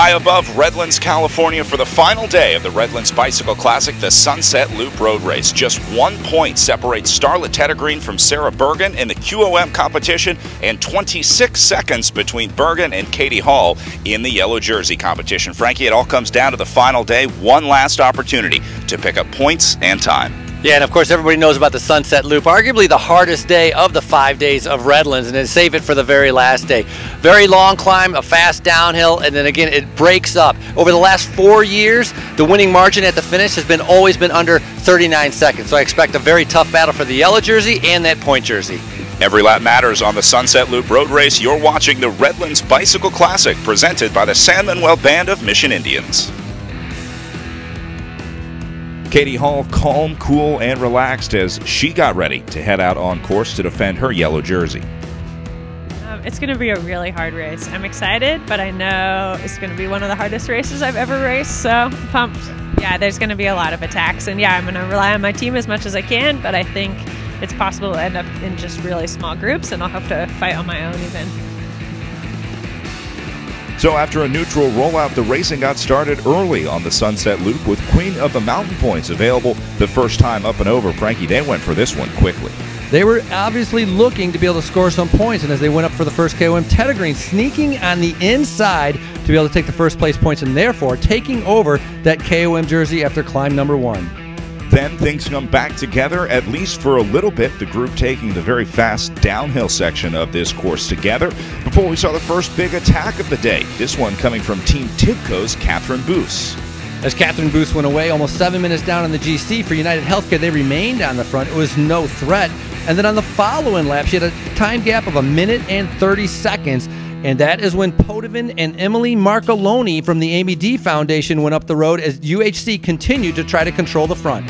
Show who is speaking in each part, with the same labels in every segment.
Speaker 1: high above Redlands, California for the final day of the Redlands Bicycle Classic, the Sunset Loop Road Race. Just 1 point separates Starlet Teddergreen from Sarah Bergen in the QOM competition, and 26 seconds between Bergen and Katie Hall in the yellow jersey competition. Frankie, it all comes down to the final day. One last opportunity to pick up points and time.
Speaker 2: Yeah, and of course everybody knows about the Sunset Loop, arguably the hardest day of the 5 days of Redlands, and then save it for the very last day. Very long climb, a fast downhill, and then again it breaks up. Over the last 4 years, the winning margin at the finish has always been under 39 seconds, so I expect a very tough battle for the yellow jersey and that point jersey.
Speaker 1: Every lap matters on the Sunset Loop Road Race. You're watching the Redlands Bicycle Classic, presented by the San Manuel Band of Mission Indians. Katie Hall calm, cool, and relaxed as she got ready to head out on course to defend her yellow jersey.
Speaker 3: It's going to be a really hard race. I'm excited, but I know it's going to be one of the hardest races I've ever raced, so I'm pumped. Yeah, there's going to be a lot of attacks, and yeah, I'm going to rely on my team as much as I can, but I think it's possible to end up in just really small groups, and I'll have to fight on my own even.
Speaker 1: So after a neutral rollout, the racing got started early on the Sunset Loop with Queen of the Mountain points available the first time up and over. Frankie, they went for this one quickly.
Speaker 4: They were obviously looking to be able to score some points, and as they went up for the first KOM, Teddergreen sneaking on the inside to be able to take the first place points, and therefore taking over that KOM jersey after climb number 1.
Speaker 1: Then things come back together, at least for a little bit, the group taking the very fast downhill section of this course together before we saw the first big attack of the day, this one coming from Team Tibco's Catherine Boos.
Speaker 4: As Catherine Boos went away almost 7 minutes down on the GC for United Healthcare, they remained on the front. It was no threat. And then on the following lap, she had a time gap of 1 minute and 30 seconds. And that is when Poitevin and Emily Marcoloni from the Amy D Foundation went up the road as UHC continued to try to control the front.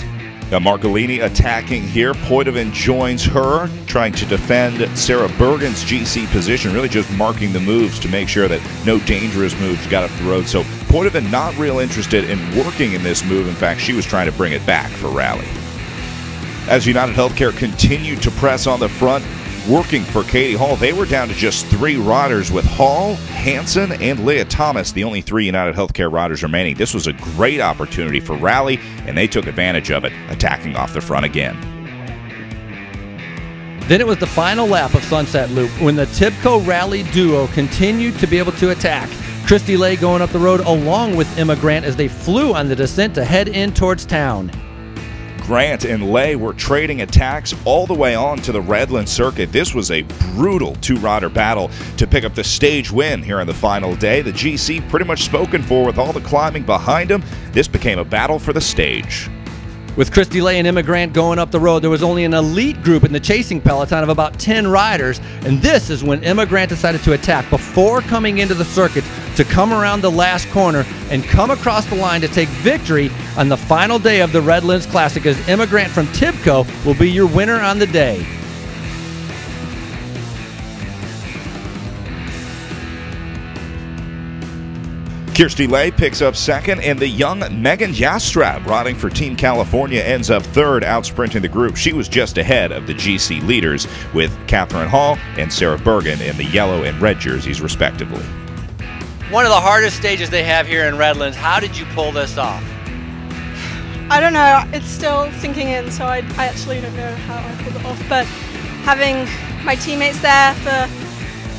Speaker 1: Now Marcolini attacking here. Poitevin joins her, trying to defend Sarah Bergen's GC position, really just marking the moves to make sure that no dangerous moves got up the road. So Poitevin not real interested in working in this move. In fact, she was trying to bring it back for rally. As United Healthcare continued to press on the front, working for Katie Hall, they were down to just 3 riders, with Hall, Hansen, and Leah Thomas, the only 3 United Healthcare riders remaining. This was a great opportunity for rally, and they took advantage of it, attacking off the front again.
Speaker 4: Then it was the final lap of Sunset Loop when the Tibco Rally duo continued to be able to attack. Christy Lay going up the road along with Emma Grant as they flew on the descent to head in towards town.
Speaker 1: Grant and Lay were trading attacks all the way on to the Redlands circuit. This was a brutal 2-rider battle to pick up the stage win here on the final day. The GC pretty much spoken for with all the climbing behind them. This became a battle for the stage.
Speaker 4: With Christy Lay and Emma Grant going up the road, there was only an elite group in the chasing peloton of about 10 riders, and this is when Emma Grant decided to attack before coming into the circuit to come around the last corner and come across the line to take victory on the final day of the Redlands Classic, as Emma Grant from Tibco will be your winner on the day.
Speaker 1: Kirsty Lay picks up second, and the young Megan Yastrab, riding for Team California, ends up third, out-sprinting the group. She was just ahead of the GC leaders, with Catherine Hall and Sarah Bergen in the yellow and red jerseys, respectively.
Speaker 2: One of the hardest stages they have here in Redlands. How did you pull this off?
Speaker 5: I don't know. It's still sinking in, so I actually don't know how I pulled it off. But having my teammates there for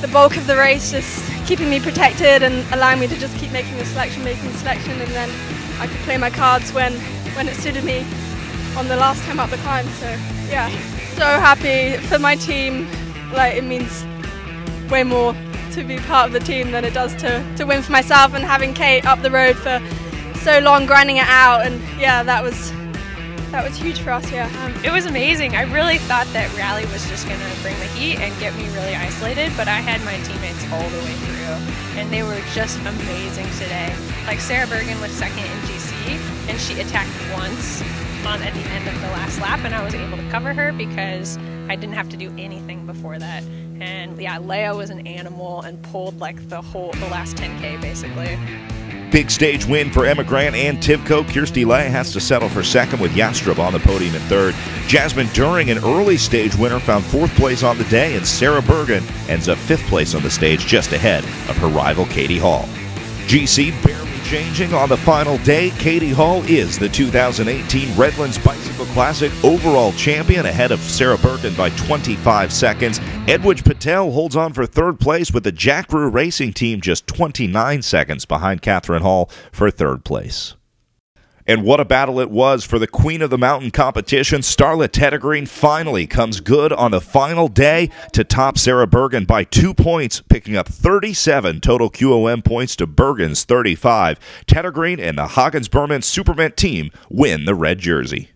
Speaker 5: the bulk of the race, just keeping me protected and allowing me to just keep making the selection, and then I could play my cards when it suited me on the last time up the climb. So yeah, so happy for my team. Like, it means way more to be part of the team than it does to win for myself, and having Kate up the road for so long grinding it out, and yeah, that was huge for us. Yeah,
Speaker 3: it was amazing. I really thought that rally was just going to bring the heat and get me really isolated, but I had my teammates all the way through, and they were just amazing today. Like, Sarah Bergen was second in GC, and she attacked once at the end of the last lap, and I was able to cover her because I didn't have to do anything before that. And yeah, Leia was an animal and pulled like the last 10K basically.
Speaker 1: Big stage win for Emma Grant and Tibco. Kirsty Lay has to settle for second, with Yastrab on the podium in third. Jasmine During, an early stage winner, found 4th place on the day, and Sarah Bergen ends up 5th place on the stage, just ahead of her rival Katie Hall. GC barely changing on the final day. Katie Hall is the 2018 Redlands Bicycle Classic overall champion, ahead of Sarah Bergen by 25 seconds. Edwidge Patel holds on for third place, with the Jackrew Racing Team just 29 seconds behind Catherine Hall for third place. And what a battle it was for the Queen of the Mountain competition. Starla Teddergreen finally comes good on the final day to top Sarah Bergen by 2 points, picking up 37 total QOM points to Bergen's 35. Teddergreen and the Hagens-Berman Supermint team win the red jersey.